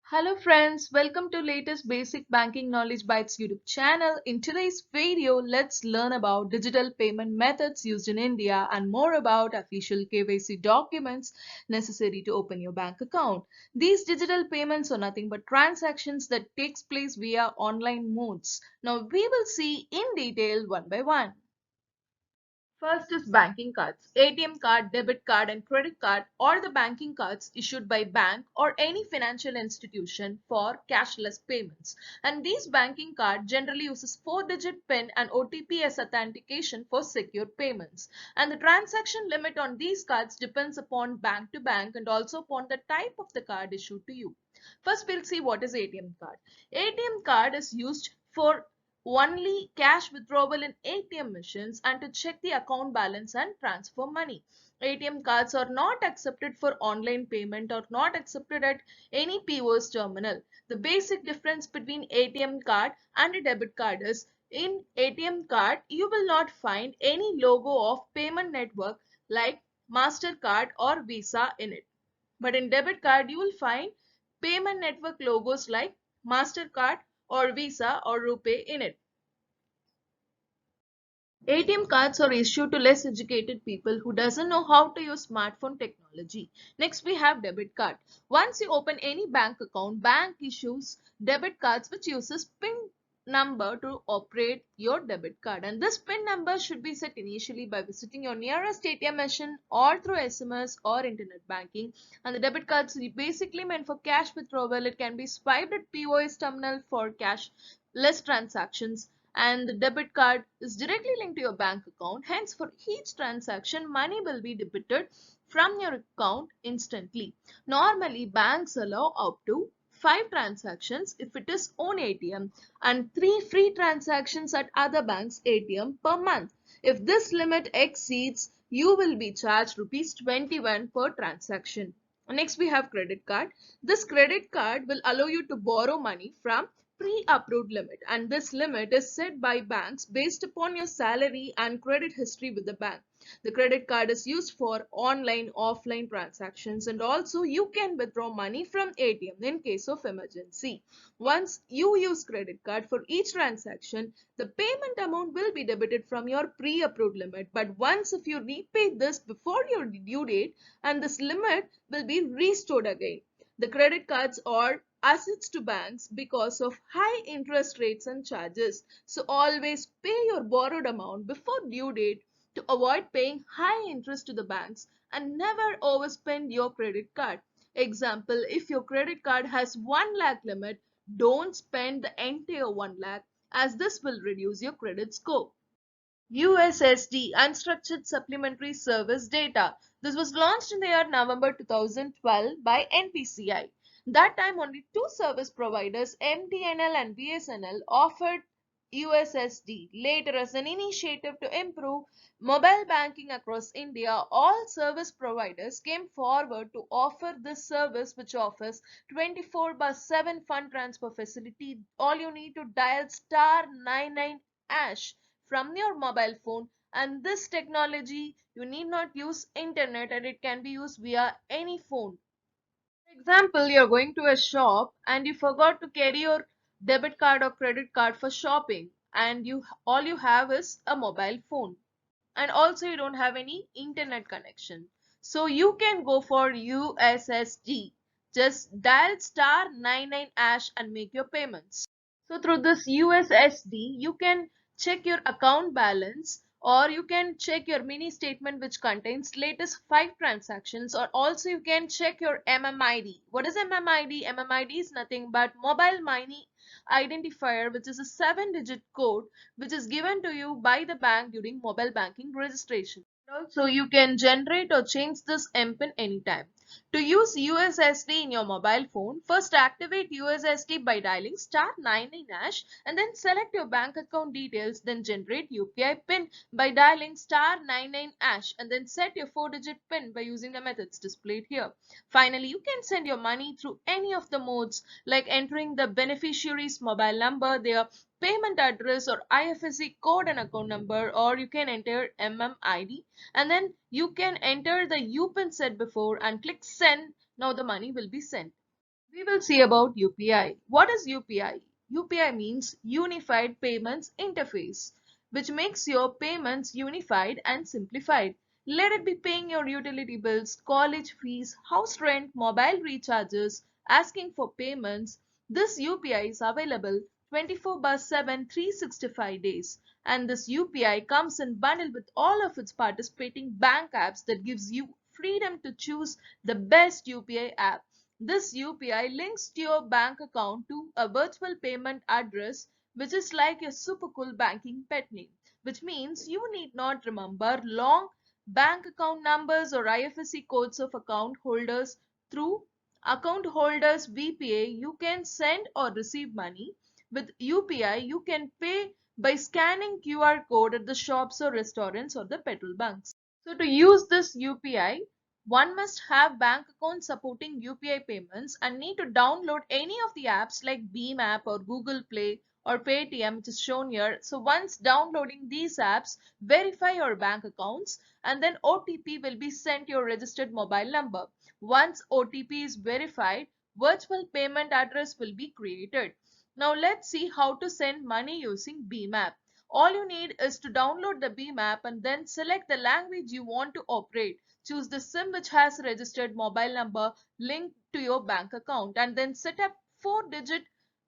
Hello friends, welcome to latest basic banking knowledge bites YouTube channel. In today's video, let's learn about digital payment methods used in India and more about official KYC documents necessary to open your bank account. These digital payments are nothing but transactions that takes place via online modes. Now we will see in detail one by one. First is banking cards. ATM card, debit card and credit card or the banking cards issued by bank or any financial institution for cashless payments. And these banking card generally uses 4-digit PIN and OTP as authentication for secure payments. And the transaction limit on these cards depends upon bank to bank and also upon the type of the card issued to you. First we'll see what is ATM card. ATM card is used for only cash withdrawal in ATM machines and to check the account balance and transfer money. ATM cards are not accepted for online payment or not accepted at any POS terminal. The basic difference between ATM card and a debit card is in ATM card you will not find any logo of payment network like MasterCard or Visa in it. But in debit card you will find payment network logos like MasterCard or Visa or RuPay in it. ATM cards are issued to less educated people who doesn't know how to use smartphone technology. Next we have debit card. Once you open any bank account, bank issues debit cards which uses PIN number to operate your debit card, and this PIN number should be set initially by visiting your nearest ATM machine or through SMS or internet banking. And the debit cards are basically meant for cash withdrawal. It can be swiped at POS terminal for cash less transactions, and the debit card is directly linked to your bank account. Hence, for each transaction, money will be debited from your account instantly. Normally, banks allow up to 5 transactions if it is own ATM and 3 free transactions at other banks ATM per month. If this limit exceeds, you will be charged rupees 21 per transaction. Next, we have credit card. This credit card will allow you to borrow money from pre-approved limit, and this limit is set by banks based upon your salary and credit history with the bank. The credit card is used for online offline transactions, and also you can withdraw money from ATM in case of emergency. Once you use credit card for each transaction, the payment amount will be debited from your pre-approved limit, but once if you repay this before your due date, and this limit will be restored again. The credit cards are assets to banks because of high interest rates and charges. So always pay your borrowed amount before due date to avoid paying high interest to the banks, and never overspend your credit card. Example, if your credit card has 1 lakh limit, don't spend the entire 1 lakh as this will reduce your credit score. USSD, Unstructured Supplementary Service Data. This was launched in the year November 2012 by NPCI. That time only two service providers, MTNL and BSNL, offered USSD. Later, as an initiative to improve mobile banking across India, all service providers came forward to offer this service, which offers 24/7 fund transfer facility. All you need to dial star 99 ash from your mobile phone, and this technology you need not use internet and it can be used via any phone. For example, you're going to a shop and you forgot to carry your debit card or credit card for shopping, and you all you have is a mobile phone, and also you don't have any internet connection, so you can go for USSD. Just dial star 99 ash and make your payments. So through this USSD, you can check your account balance, or you can check your mini statement which contains latest 5 transactions, or also you can check your MMID. What is MMID? MMID is nothing but mobile money identifier, which is a 7-digit code which is given to you by the bank during mobile banking registration. Also, you can generate or change this MPIN anytime. To use USSD in your mobile phone, first activate USSD by dialing star 99 hash and then select your bank account details. Then generate UPI PIN by dialing star 99 hash and then set your 4-digit PIN by using the methods displayed here. Finally, you can send your money through any of the modes like entering the beneficiary's mobile number, their payment address or IFSC code and account number, or you can enter MMID and then you can enter the UPIN set before and click send. Now the money will be sent. We will see about UPI. What is UPI? UPI means Unified Payments Interface, which makes your payments unified and simplified. Let it be paying your utility bills, college fees, house rent, mobile recharges, asking for payments. This UPI is available 24 by 7, 365 days. And this UPI comes in bundle with all of its participating bank apps that gives you freedom to choose the best UPI app. This UPI links to your bank account to a virtual payment address, which is like a super cool banking pet name, which means you need not remember long bank account numbers or IFSC codes of account holders. Through account holders VPA, you can send or receive money. With UPI, you can pay by scanning QR code at the shops or restaurants or the petrol bunks. So to use this UPI, one must have bank account supporting UPI payments and need to download any of the apps like Beam app or Google Play or Paytm, which is shown here. So once downloading these apps, verify your bank accounts and then OTP will be sent to your registered mobile number. Once OTP is verified, virtual payment address will be created. Now let's see how to send money using Beam app. All you need is to download the Beam app and then select the language you want to operate. Choose the SIM which has registered mobile number linked to your bank account and then set up 4-digit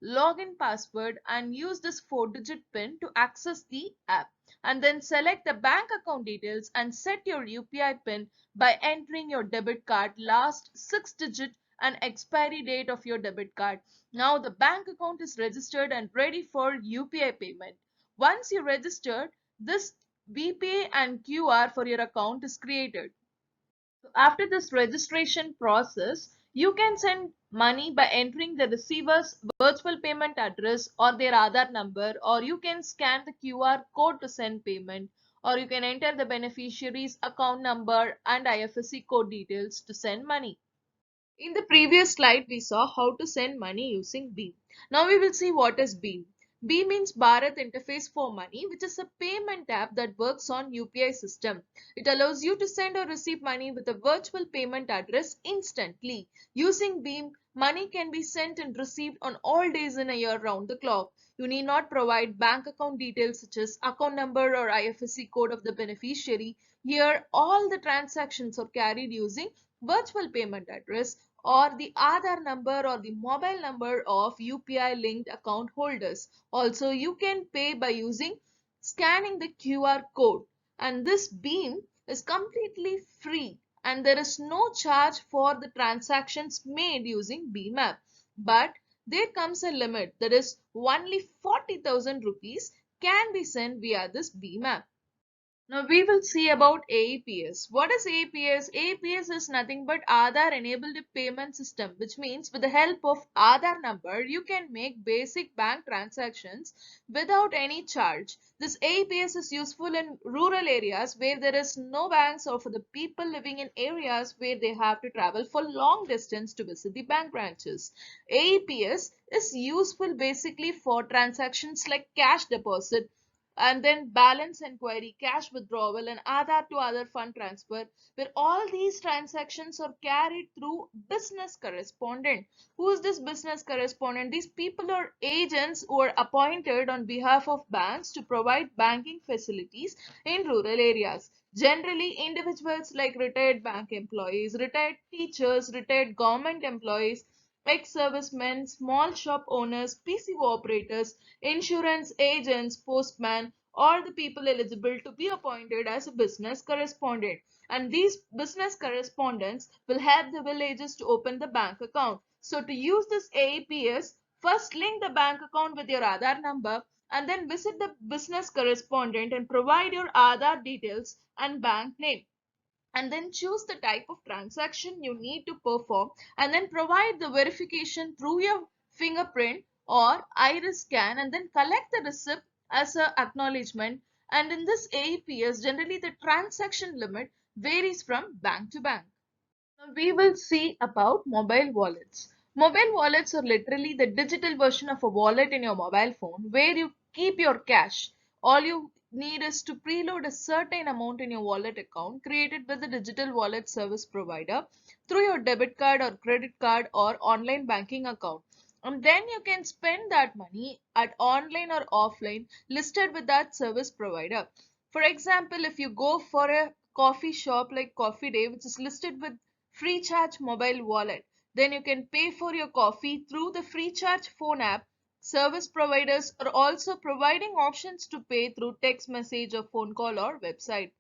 login password and use this 4-digit PIN to access the app. And then select the bank account details and set your UPI PIN by entering your debit card last 6 digit and expiry date of your debit card. Now the bank account is registered and ready for UPI payment. Once you registered, this VPA and QR for your account is created. So after this registration process, you can send money by entering the receiver's virtual payment address or their Aadhaar number, or you can scan the QR code to send payment, or you can enter the beneficiary's account number and IFSC code details to send money. In the previous slide, we saw how to send money using Beam. Now we will see what is Beam. Beam means Bharat Interface for Money, which is a payment app that works on UPI system. It allows you to send or receive money with a virtual payment address instantly. Using Beam, money can be sent and received on all days in a year round the clock. You need not provide bank account details such as account number or IFSC code of the beneficiary. Here, all the transactions are carried using virtual payment address or the Aadhaar number or the mobile number of UPI linked account holders. Also, you can pay by using scanning the QR code, and this Beam is completely free and there is no charge for the transactions made using Beam app. But there comes a limit, that is only 40,000 rupees can be sent via this Beam app. Now we will see about AEPS. What is AEPS? AEPS is nothing but Aadhaar enabled payment system, which means with the help of Aadhaar number you can make basic bank transactions without any charge. This AEPS is useful in rural areas where there is no banks or for the people living in areas where they have to travel for long distance to visit the bank branches. AEPS is useful basically for transactions like cash deposit and then balance inquiry, cash withdrawal, and Aadhaar to other fund transfer, where all these transactions are carried through business correspondent. Who is this business correspondent? These people are agents who are appointed on behalf of banks to provide banking facilities in rural areas. Generally, individuals like retired bank employees, retired teachers, retired government employees, ex-servicemen, small shop owners, PCO operators, insurance agents, postmen, or the people eligible to be appointed as a business correspondent. And these business correspondents will help the villages to open the bank account. So to use this AEPS, first link the bank account with your Aadhaar number and then visit the business correspondent and provide your Aadhaar details and bank name, and then choose the type of transaction you need to perform and then provide the verification through your fingerprint or iris scan and then collect the receipt as a acknowledgement. And in this AEPS, generally the transaction limit varies from bank to bank. Now we will see about mobile wallets. Mobile wallets are literally the digital version of a wallet in your mobile phone where you keep your cash. All you need is to preload a certain amount in your wallet account created with the digital wallet service provider through your debit card or credit card or online banking account. And then you can spend that money at online or offline listed with that service provider. For example, if you go for a coffee shop like Coffee Day, which is listed with FreeCharge mobile wallet, then you can pay for your coffee through the FreeCharge phone app. Service providers are also providing options to pay through text message or phone call or website.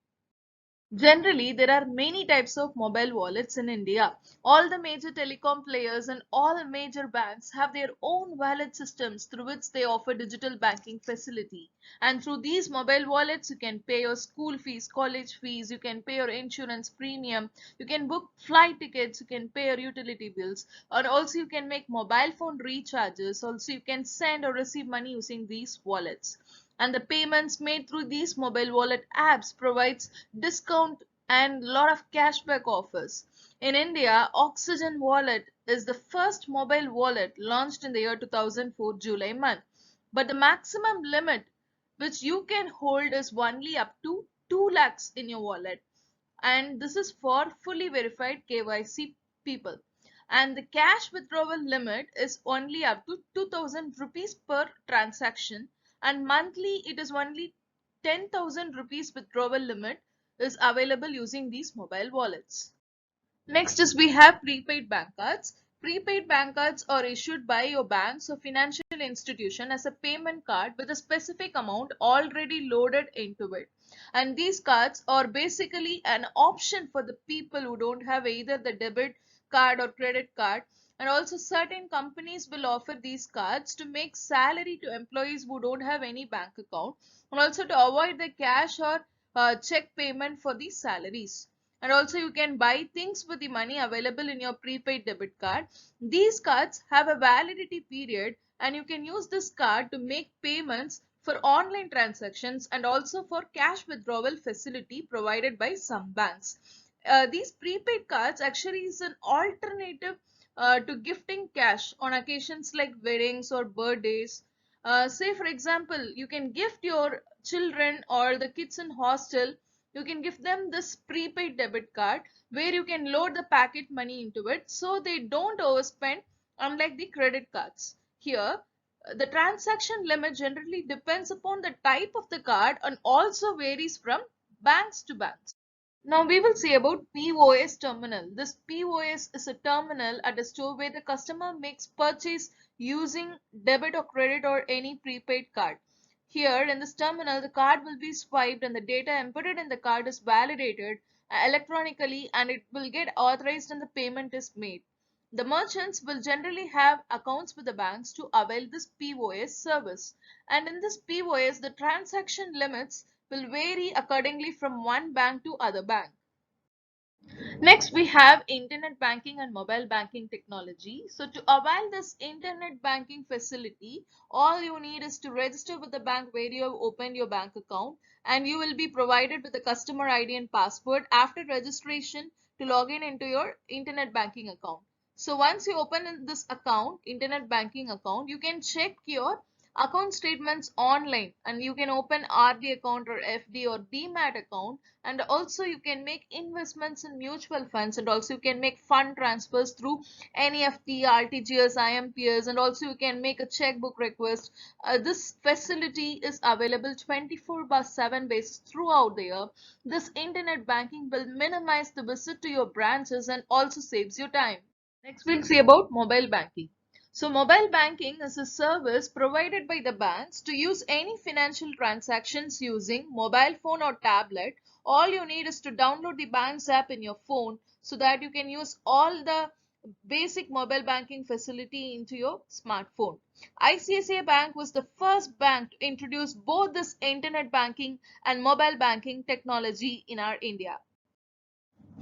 Generally, there are many types of mobile wallets in India. All the major telecom players and all the major banks have their own wallet systems through which they offer digital banking facility. And through these mobile wallets, you can pay your school fees, college fees, you can pay your insurance premium, you can book flight tickets, you can pay your utility bills, and also you can make mobile phone recharges. Also, you can send or receive money using these wallets, and the payments made through these mobile wallet apps provides discount and lot of cashback offers. In India, Oxygen Wallet is the first mobile wallet launched in the year 2004 July month. But the maximum limit which you can hold is only up to 2 lakhs in your wallet, and this is for fully verified KYC people. And the cash withdrawal limit is only up to 2000 rupees per transaction, and monthly it is only 10,000 rupees withdrawal limit is available using these mobile wallets. Next is we have prepaid bank cards. Prepaid bank cards are issued by your banks or financial institution as a payment card with a specific amount already loaded into it. And these cards are basically an option for the people who don't have either the debit card or credit card. And also certain companies will offer these cards to make salary to employees who don't have any bank account, and also to avoid the cash or check payment for these salaries. And also you can buy things with the money available in your prepaid debit card. These cards have a validity period, and you can use this card to make payments for online transactions and also for cash withdrawal facility provided by some banks. These prepaid cards actually is an alternative to gifting cash on occasions like weddings or birthdays. Say for example, you can gift your children or the kids in hostel, you can give them this prepaid debit card where you can load the packet money into it so they don't overspend, unlike the credit cards. Here, the transaction limit generally depends upon the type of the card and also varies from banks to banks. Now we will see about POS terminal. This POS is a terminal at a store where the customer makes purchase using debit or credit or any prepaid card. Here in this terminal, the card will be swiped and the data inputted in the card is validated electronically, and it will get authorized and the payment is made. The merchants will generally have accounts with the banks to avail this POS service. And in this POS, the transaction limits will vary accordingly from one bank to other bank. Next, we have internet banking and mobile banking technology. So to avail this internet banking facility, all you need is to register with the bank where you have opened your bank account, and you will be provided with a customer ID and password after registration to log in into your internet banking account. So once you open this account, internet banking account, you can check your account statements online, and you can open RD account or FD or DMAT account, and also you can make investments in mutual funds, and also you can make fund transfers through NEFT, RTGS, IMPS, and also you can make a checkbook request. This facility is available 24/7 basis throughout the year. This internet banking will minimize the visit to your branches and also saves you time. Next, we'll see about mobile banking. So, mobile banking is a service provided by the banks to use any financial transactions using mobile phone or tablet. All you need is to download the bank's app in your phone so that you can use all the basic mobile banking facility into your smartphone. ICICI Bank was the first bank to introduce both this internet banking and mobile banking technology in our India.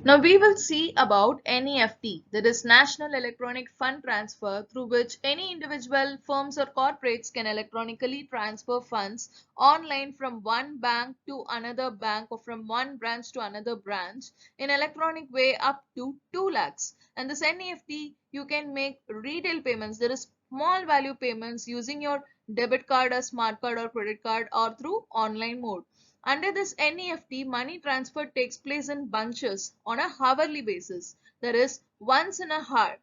Now we will see about NEFT, that is National Electronic Fund Transfer, through which any individual, firms or corporates can electronically transfer funds online from one bank to another bank or from one branch to another branch in electronic way up to 2 lakhs. And this NEFT, you can make retail payments, that is small value payments using your debit card or smart card or credit card or through online mode. Under this NEFT, money transfer takes place in bunches on a hourly basis, that is, once in a hour.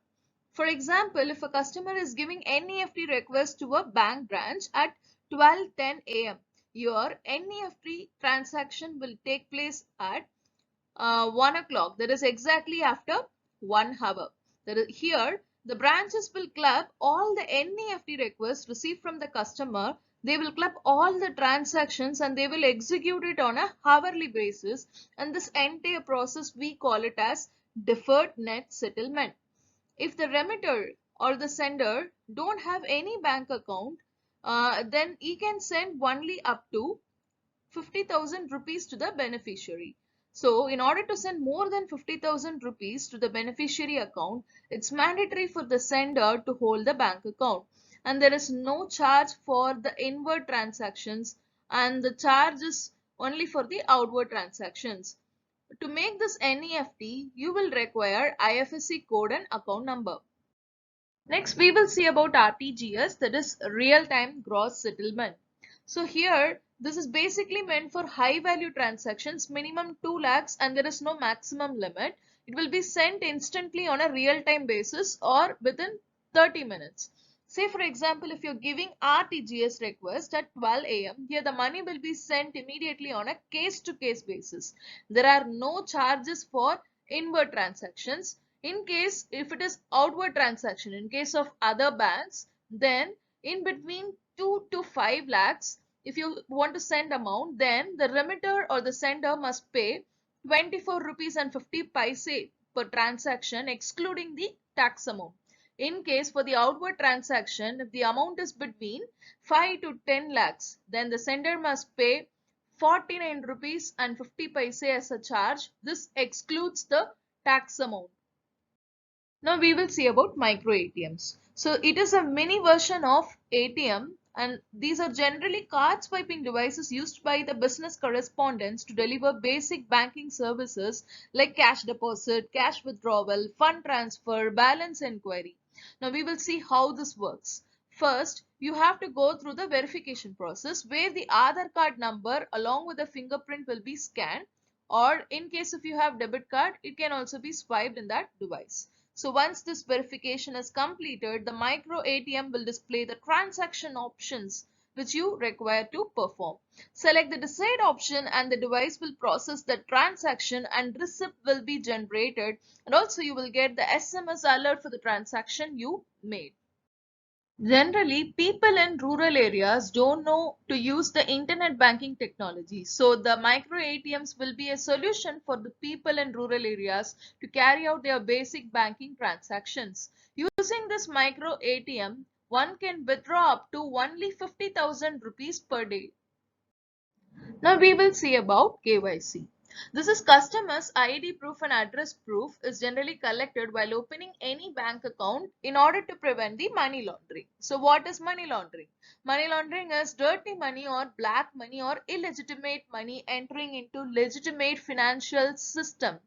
For example, if a customer is giving NEFT request to a bank branch at 12:10 a.m., your NEFT transaction will take place at 1 o'clock, that is exactly after 1 hour. That is, here the branches will club all the NEFT requests received from the customer. They will club all the transactions and they will execute it on a hourly basis, and this entire process we call it as deferred net settlement. If the remitter or the sender don't have any bank account, then he can send only up to 50,000 rupees to the beneficiary. So in order to send more than 50,000 rupees to the beneficiary account, it's mandatory for the sender to hold the bank account. And there is no charge for the inward transactions, and the charge is only for the outward transactions. To make this NEFT, you will require IFSC code and account number. Next, we will see about RTGS, that is real-time gross settlement. So here, this is basically meant for high-value transactions, minimum 2 lakhs, and there is no maximum limit. It will be sent instantly on a real-time basis or within 30 minutes. Say for example, if you're giving RTGS request at 12 a.m., here the money will be sent immediately on a case-to-case basis. There are no charges for inward transactions. In case if it is outward transaction, in case of other banks, then in between 2 to 5 lakhs, if you want to send amount, then the remitter or the sender must pay 24 rupees and 50 paise per transaction, excluding the tax amount. In case for the outward transaction, if the amount is between 5 to 10 lakhs, then the sender must pay 49 rupees and 50 paise as a charge. This excludes the tax amount. Now we will see about micro ATMs. So it is a mini version of ATM, and these are generally card swiping devices used by the business correspondents to deliver basic banking services like cash deposit, cash withdrawal, fund transfer, balance inquiry. Now we will see how this works. First, you have to go through the verification process where the Aadhaar card number along with the fingerprint will be scanned, or in case if you have debit card, it can also be swiped in that device. So once this verification is completed, the micro ATM will display the transaction options which you require to perform. Select the desired option and the device will process the transaction and receipt will be generated, and also you will get the SMS alert for the transaction you made. Generally, people in rural areas don't know to use the internet banking technology. So the micro ATMs will be a solution for the people in rural areas to carry out their basic banking transactions. Using this micro ATM, one can withdraw up to only 50,000 rupees per day. Now we will see about KYC. This is customers' ID proof and address proof is generally collected while opening any bank account in order to prevent the money laundering. So what is money laundering? Money laundering is dirty money or black money or illegitimate money entering into legitimate financial system.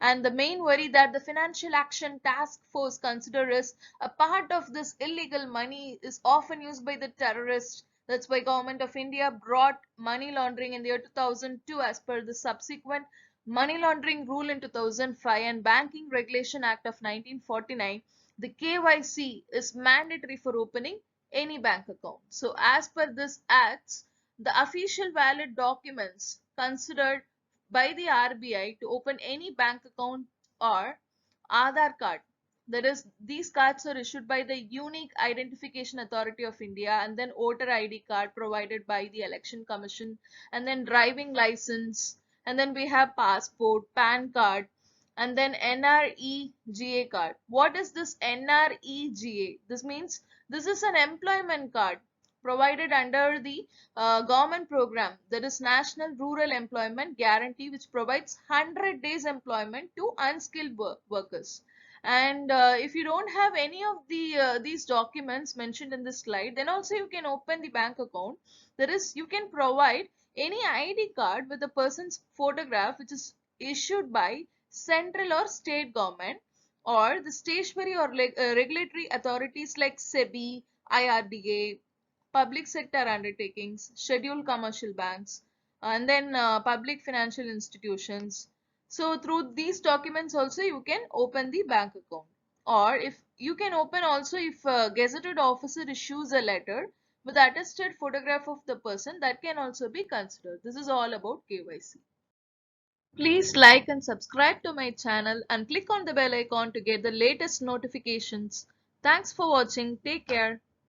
And the main worry that the Financial Action Task Force consider is a part of this illegal money is often used by the terrorists. That's why Government of India brought money laundering in the year 2002 as per the subsequent money laundering rule in 2005 and Banking Regulation Act of 1949. The KYC is mandatory for opening any bank account. So as per this acts, the official valid documents considered by the RBI to open any bank account are Aadhaar card. That is, these cards are issued by the Unique Identification Authority of India, and then voter ID card provided by the Election Commission, and then driving license, and then we have passport, PAN card, and then NREGA card. What is this NREGA? This means this is an employment card provided under the government program, that is National Rural Employment Guarantee, which provides 100 days employment to unskilled workers. And if you don't have any of these documents mentioned in this slide, then also you can open the bank account. That is, you can provide any ID card with a person's photograph which is issued by central or state government, or the stationary or regulatory authorities like SEBI, IRDA, public sector undertakings, scheduled commercial banks, and then public financial institutions. So through these documents also you can open the bank account. Or if you can open also if a gazetted officer issues a letter with attested photograph of the person, that can also be considered. This is all about KYC. Please like and subscribe to my channel and click on the bell icon to get the latest notifications. Thanks for watching. Take care.